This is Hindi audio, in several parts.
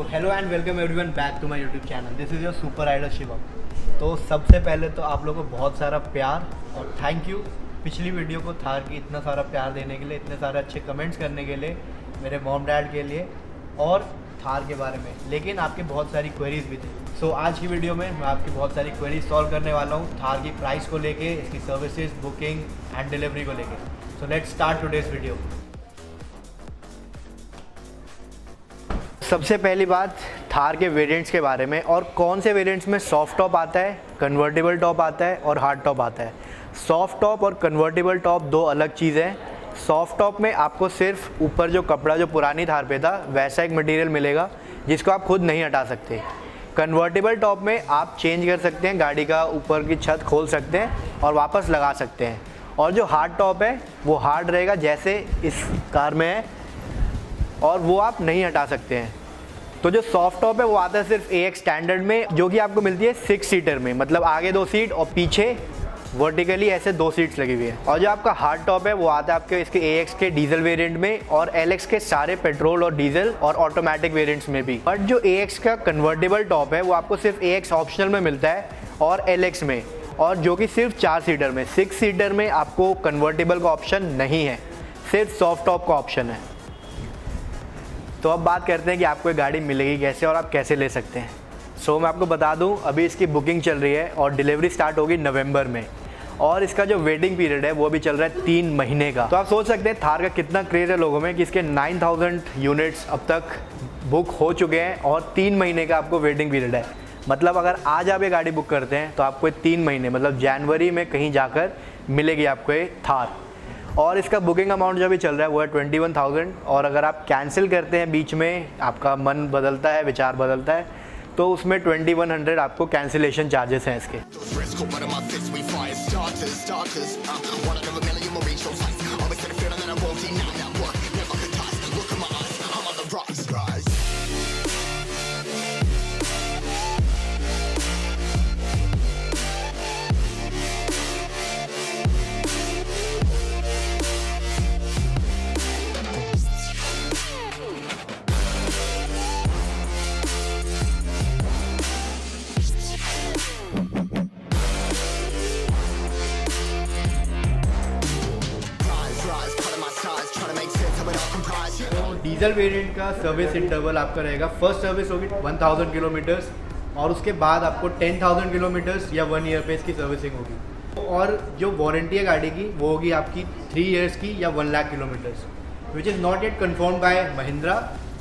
तो hello and welcome everyone back to my YouTube channel. This is your super rider Shivam. तो सबसे पहले तो आप लोगों को बहुत सारा प्यार और थैंक यू पिछली वीडियो को थार की इतना सारा प्यार देने के लिए, इतने सारे अच्छे कमेंट्स करने के लिए, मेरे मॉम डैड के लिए और थार के बारे में। लेकिन आपकी बहुत सारी क्वेरीज भी थी। सो आज की वीडियो में मैं आपकी बहुत सारी क्वेरीज सॉल्व करने वाला हूँ थार की प्राइस को लेके, इसकी सर्विसेज, बुकिंग एंड डिलीवरी को लेके। So let's start today's video. सबसे पहली बात थार के वेरिएंट्स के बारे में और कौन से वेरिएंट्स में सॉफ्ट टॉप आता है, कन्वर्टेबल टॉप आता है और हार्ड टॉप आता है। सॉफ्ट टॉप और कन्वर्टेबल टॉप दो अलग चीज़ें हैं। सॉफ्ट टॉप में आपको सिर्फ ऊपर जो कपड़ा जो पुरानी थार पे था वैसा एक मटेरियल मिलेगा जिसको आप खुद नहीं हटा सकते। कन्वर्टेबल टॉप में आप चेंज कर सकते हैं, गाड़ी का ऊपर की छत खोल सकते हैं और वापस लगा सकते हैं। और जो हार्ड टॉप है वो हार्ड रहेगा जैसे इस कार में है और वो आप नहीं हटा सकते हैं। तो जो सॉफ्ट टॉप है वो आता है सिर्फ AX स्टैंडर्ड में, जो कि आपको मिलती है 6 सीटर में, मतलब आगे 2 सीट और पीछे वर्टिकली ऐसे 2 सीट्स लगी हुई है। और जो आपका हार्ड टॉप है वो आता है आपके इसके AX के डीजल वेरिएंट में और LX के सारे पेट्रोल और डीजल और ऑटोमेटिक वेरिएंट्स में भी। बट जो AX का कन्वर्टेबल टॉप है वो आपको सिर्फ AX ऑप्शनल में मिलता है और LX में, और जो कि सिर्फ 4 सीटर में। 6 सीटर में आपको कन्वर्टेबल का ऑप्शन नहीं है, सिर्फ सॉफ्ट टॉप का ऑप्शन है। तो अब बात करते हैं कि आपको ये गाड़ी मिलेगी कैसे और आप कैसे ले सकते हैं। सो मैं आपको बता दूं, अभी इसकी बुकिंग चल रही है और डिलीवरी स्टार्ट होगी नवंबर में, और इसका जो वेटिंग पीरियड है वो भी चल रहा है 3 महीने का। तो आप सोच सकते हैं थार का कितना क्रेज़ है लोगों में कि इसके 9000 यूनिट्स अब तक बुक हो चुके हैं और 3 महीने का आपको वेटिंग पीरियड है। मतलब अगर आज आप ये गाड़ी बुक करते हैं तो आपको 3 महीने मतलब जनवरी में कहीं जाकर मिलेगी आपको ये थार। और इसका बुकिंग अमाउंट जो भी चल रहा है वो है 21,000, और अगर आप कैंसिल करते हैं बीच में, आपका मन बदलता है, विचार बदलता है, तो उसमें 2100 आपको कैंसिलेशन चार्जेस हैं इसके। डीजल वेरिएंट का सर्विस इंटरवल आपका रहेगा, फर्स्ट सर्विस होगी 1000 किलोमीटर्स और उसके बाद आपको 10,000 किलोमीटर्स या 1 ईयर पे इसकी सर्विसिंग होगी। और जो वारंटी है गाड़ी की वो होगी आपकी 3 ईयर्स की या 1 lakh kilometres, which is not yet confirm by Mahindra,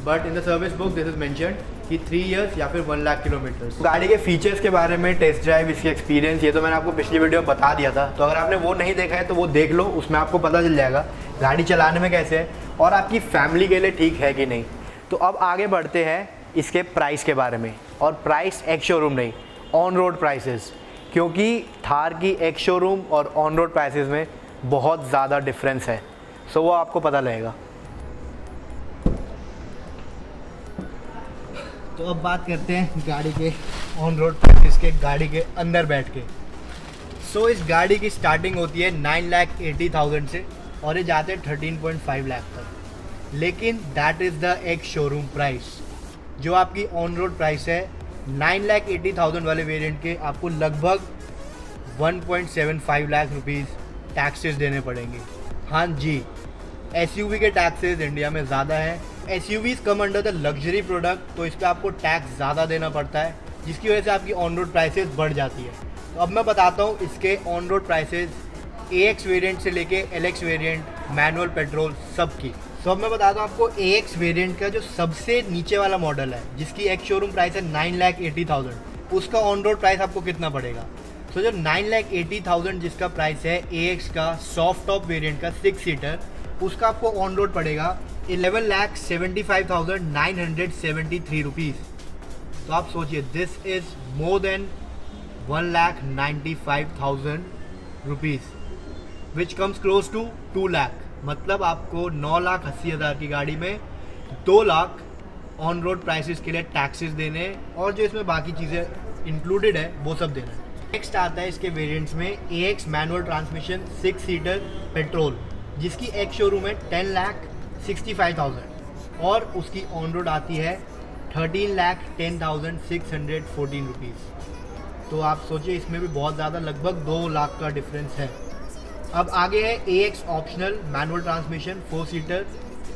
but in the service book this is mentioned कि 3 ईयर्स या फिर 1 लाख किलोमीटर्स। गाड़ी के फीचर्स के बारे में, टेस्ट ड्राइव, इसकी एक्सपीरियंस, ये तो मैंने आपको पिछली वीडियो में बता दिया था। तो अगर आपने वो नहीं देखा है तो वो देख लो, उसमें आपको पता चल जाएगा गाड़ी चलाने में कैसे है और आपकी फैमिली के लिए ठीक है कि नहीं। तो अब आगे बढ़ते हैं इसके प्राइस के बारे में, और प्राइस एक्स शोरूम नहीं, ऑन रोड प्राइसेस, क्योंकि थार की एक्स शोरूम और ऑन रोड प्राइसेस में बहुत ज़्यादा डिफरेंस है। सो वो आपको पता लगेगा। तो अब बात करते हैं गाड़ी के ऑन रोड प्राइसेस के, गाड़ी के अंदर बैठ के। सो इस गाड़ी की स्टार्टिंग होती है 9,80,000 से और ये जाते हैं 13.5 लाख तक। लेकिन that is the ex showroom price. जो आपकी ऑन रोड प्राइस है 9,80,000 वाले वेरिएंट के आपको लगभग 1.75 लाख रुपीज़ टैक्सेस देने पड़ेंगे। हाँ जी, SUV के टैक्सेस इंडिया में ज़्यादा हैं। SUVs come under the luxury product, तो इस पर आपको टैक्स ज़्यादा देना पड़ता है, जिसकी वजह से आपकी ऑन रोड प्राइसेस बढ़ जाती है। तो अब मैं बताता हूँ इसके on road prices AX variant से लेके LX वेरिएंट, मैनुअल, पेट्रोल, सब की। तो अब मैं बताता हूँ आपको AX वेरिएंट का जो सबसे नीचे वाला मॉडल है, जिसकी एक्स शोरूम प्राइस है 9,80,000, उसका ऑन रोड प्राइस आपको कितना पड़ेगा। तो जो 9,80,000 जिसका प्राइस है AX का सॉफ्ट टॉप वेरिएंट का 6 सीटर, उसका आपको ऑन रोड पड़ेगा 11,75,973 रुपीज़। तो आप सोचिए, this is more than 1,95,000 rupees, which comes close to 2 lakh. मतलब आपको 9,80,000 की गाड़ी में 2 लाख ऑन रोड प्राइसेस के लिए टैक्सेस देने हैं, और जो इसमें बाकी चीज़ें इंक्लूडेड है वो सब देना है। नेक्स्ट आता है इसके वेरिएंट्स में AX manual transmission 6 seater petrol, जिसकी एक्स शोरूम है 10,65,000 और उसकी ऑन रोड आती है 13,10,614 रुपीज़। तो आप सोचिए इसमें भी बहुत ज़्यादा, लगभग 2 लाख का डिफरेंस है। अब आगे है AX optional manual transmission 4 seater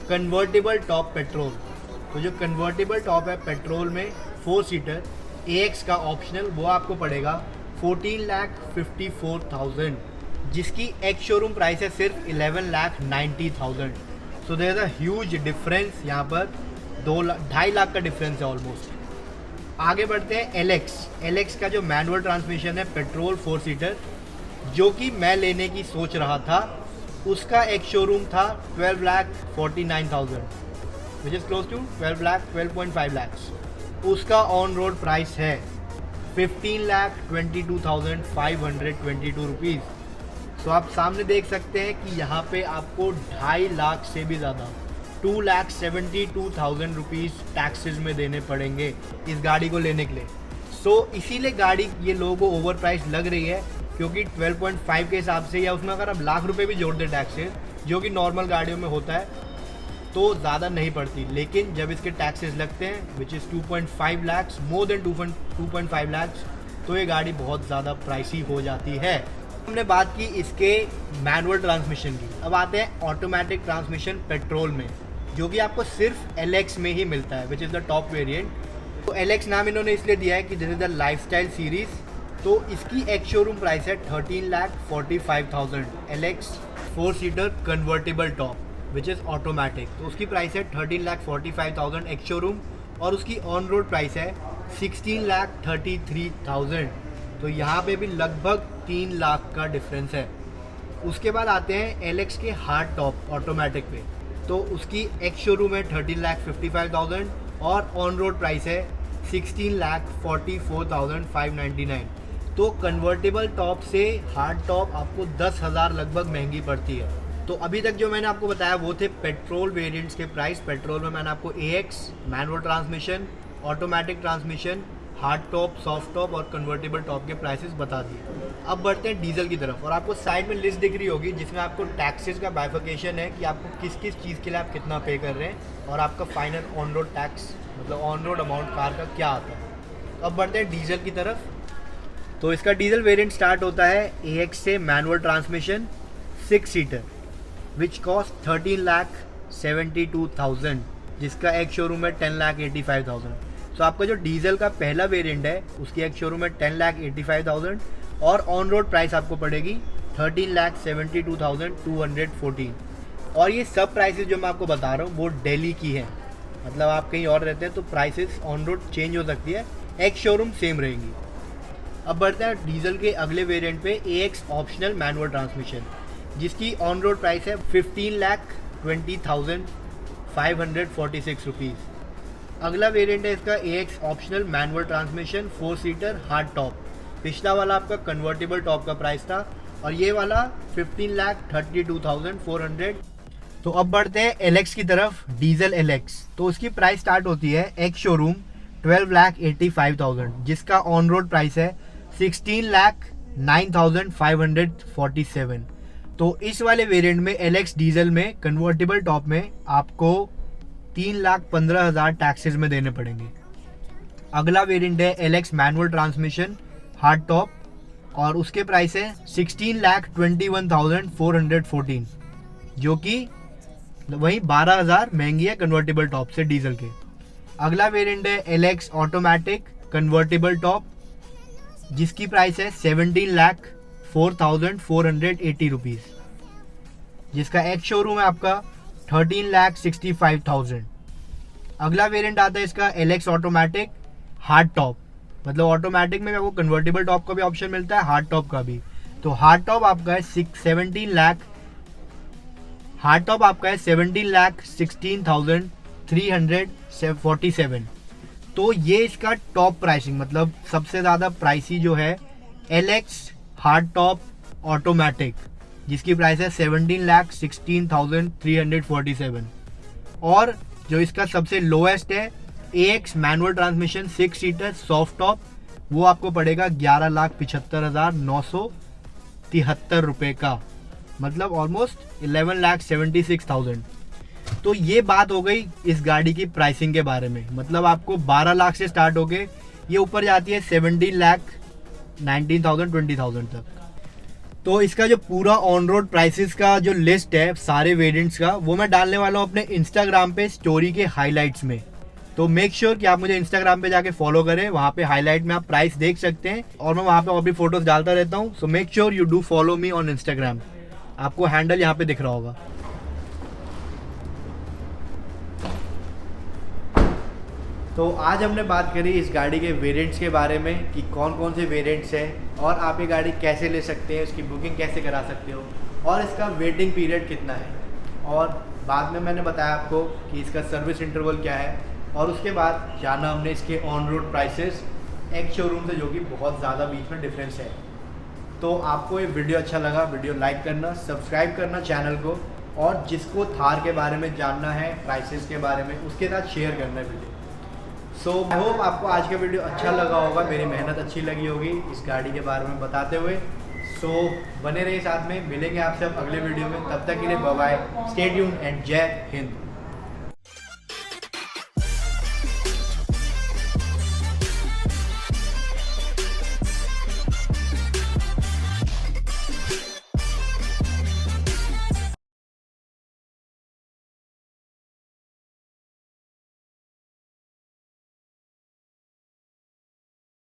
convertible top petrol. तो जो कन्वर्टेबल टॉप है पेट्रोल में 4 सीटर AX का ऑप्शनल, वो आपको पड़ेगा 14,54,000, जिसकी एक्स शोरूम प्राइस है सिर्फ 11,90,000। So there is a huge difference, यहाँ पर 2.5 लाख का डिफरेंस है ऑलमोस्ट। आगे बढ़ते हैं LX का जो मैनुअल ट्रांसमिशन है पेट्रोल 4 सीटर, जो कि मैं लेने की सोच रहा था, उसका एक शोरूम था 12,49,000 which is close to 12.5 lakh. उसका ऑन रोड प्राइस है 15,22,522 रुपीज़। तो आप सामने देख सकते हैं कि यहाँ पे आपको 2.5 लाख से भी ज़्यादा 2,72,000 रुपीज़ टैक्सेस में देने पड़ेंगे इस गाड़ी को लेने के लिए। सो इसीलिए गाड़ी ये लोगों को ओवर प्राइस लग रही है, क्योंकि 12.5 के हिसाब से, या उसमें अगर आप लाख रुपए भी जोड़ दें टैक्सेस, जो कि नॉर्मल गाड़ियों में होता है, तो ज़्यादा नहीं पड़ती। लेकिन जब इसके टैक्सेस लगते हैं which is 2.5 lakh, more than 2.5 lakh, तो ये गाड़ी बहुत ज़्यादा प्राइसी हो जाती है। हमने बात की इसके मैनुअल ट्रांसमिशन की। अब आते हैं ऑटोमेटिक ट्रांसमिशन पेट्रोल में, जो कि आपको सिर्फ LX में ही मिलता है which is the top variant. तो LX नाम इन्होंने इसलिए दिया है कि this is the lifestyle series. तो इसकी एक्स शोरूम प्राइस है 13,45,000 LX 4 seater convertible top which is automatic. तो उसकी प्राइस है 13,45,000 एक्स शोरूम, और उसकी ऑन रोड प्राइस है 16,33,000। तो यहाँ पे भी लगभग 3 लाख का डिफरेंस है। उसके बाद आते हैं LX के हार्ड टॉप ऑटोमेटिक पे। तो उसकी एक्स शोरूम है 13,55,000 और ऑन रोड प्राइस है 16,44,599। तो कन्वर्टेबल टॉप से हार्ड टॉप आपको 10,000 लगभग महंगी पड़ती है। तो अभी तक जो मैंने आपको बताया वो थे पेट्रोल वेरिएंट्स के प्राइस। पेट्रोल में मैंने आपको AX manual transmission, automatic transmission, hard top, soft top और कन्वर्टेबल टॉप के प्राइसेस बता दिए। अब बढ़ते हैं डीजल की तरफ, और आपको साइड में लिस्ट दिख रही होगी जिसमें आपको टैक्सेस का बाइफिकेशन है कि आपको किस किस चीज़ के लिए आप कितना पे कर रहे हैं, और आपका फाइनल ऑन रोड टैक्स, मतलब ऑन रोड अमाउंट कार का क्या आता है। तो अब बढ़ते हैं डीजल की तरफ। तो इसका डीजल वेरिएंट स्टार्ट होता है AX से manual transmission 6 seater which cost 13,72,000, जिसका एक शोरूम है 10,85,000। तो आपका जो डीजल का पहला वेरिएंट है उसकी एक शोरूम है 10,85,000 और ऑन रोड प्राइस आपको पड़ेगी 13,72,214। और ये सब प्राइसेस जो मैं आपको बता रहा हूँ वो दिल्ली की है, मतलब आप कहीं और रहते हैं तो प्राइसेस ऑन रोड चेंज हो सकती है, एक शोरूम सेम रहेंगी। अब बढ़ते हैं डीजल के अगले वेरिएंट पे AX ऑप्शनल मैनुअल ट्रांसमिशन, जिसकी ऑन रोड प्राइस है 15,20,546 रुपीज़। अगला वेरिएंट है इसका AX optional manual transmission 4 seater hard top. पिछला वाला आपका कन्वर्टेबल टॉप का प्राइस था, और ये वाला 15,32,400। तो अब बढ़ते हैं LX की तरफ, डीजल LX। तो उसकी प्राइस स्टार्ट होती है एक्स शोरूम 12,85,000, जिसका ऑन रोड प्राइस है 16,09,547। तो इस वाले वेरिएंट में LX डीजल में कन्वर्टेबल टॉप में आपको 3,15,000 टैक्सेस में देने पड़ेंगे। अगला वेरिएंट है LX manual transmission hard top, और उसके प्राइस है 16,21,414, जो कि वही 12,000 महंगी है कन्वर्टेबल टॉप से डीजल के। अगला वेरिएंट है LX ऑटोमेटिक कन्वर्टेबल टॉप, जिसकी प्राइस है 17,04,480 रुपीज़, जिसका एक शोरूम है आपका 13,65,000। अगला वेरिएंट आता है इसका LX ऑटोमेटिक हार्ड टॉप, मतलब ऑटोमेटिक में आपको कन्वर्टेबल टॉप का भी ऑप्शन मिलता है, हार्ड टॉप का भी। तो हार्ड टॉप आपका है 17,16,347। तो ये इसका टॉप प्राइसिंग, मतलब सबसे ज़्यादा प्राइसी जो है LX हार्ड टॉप ऑटोमेटिक, जिसकी प्राइस है 17,16,347। और जो इसका सबसे लोएस्ट है AX manual transmission 6 seater soft top, वो आपको पड़ेगा 11,75,973 रुपये का, मतलब ऑलमोस्ट 11,76,000। तो ये बात हो गई इस गाड़ी की प्राइसिंग के बारे में। मतलब आपको 12 लाख से स्टार्ट होके ये ऊपर जाती है 17 लाख 19,000 20,000 तक। तो इसका जो पूरा ऑन रोड प्राइसेस का जो लिस्ट है सारे वेरिएंट्स का, वो मैं डालने वाला हूँ अपने इंस्टाग्राम पे स्टोरी के हाईलाइट्स में। तो मेक श्योर कि आप मुझे इंस्टाग्राम पे जाके फॉलो करें, वहाँ पे हाईलाइट में आप प्राइस देख सकते हैं और मैं वहाँ पे और भी फोटोज डालता रहता हूँ। So make sure you do follow me on Instagram. आपको हैंडल यहाँ पे दिख रहा होगा। तो आज हमने बात करी इस गाड़ी के वेरिएंट्स के बारे में कि कौन कौन से वेरिएंट्स हैं और आप ये गाड़ी कैसे ले सकते हैं, उसकी बुकिंग कैसे करा सकते हो और इसका वेटिंग पीरियड कितना है। और बाद में मैंने बताया आपको कि इसका सर्विस इंटरवल क्या है और उसके बाद जाना हमने इसके ऑन रोड प्राइसेस एक शोरूम से, जो कि बहुत ज़्यादा बीच में डिफरेंस है। तो आपको ये वीडियो अच्छा लगा, वीडियो लाइक करना, सब्सक्राइब करना चैनल को, और जिसको थार के बारे में जानना है, प्राइसेस के बारे में, उसके साथ शेयर करना है वीडियो। सो आई होप आपको आज का वीडियो अच्छा लगा होगा, मेरी मेहनत अच्छी लगी होगी इस गाड़ी के बारे में बताते हुए। सो बने रहिए साथ में, मिलेंगे आपसे अब अगले वीडियो में। तब तक के लिए bye bye, stay tuned and Jai Hind.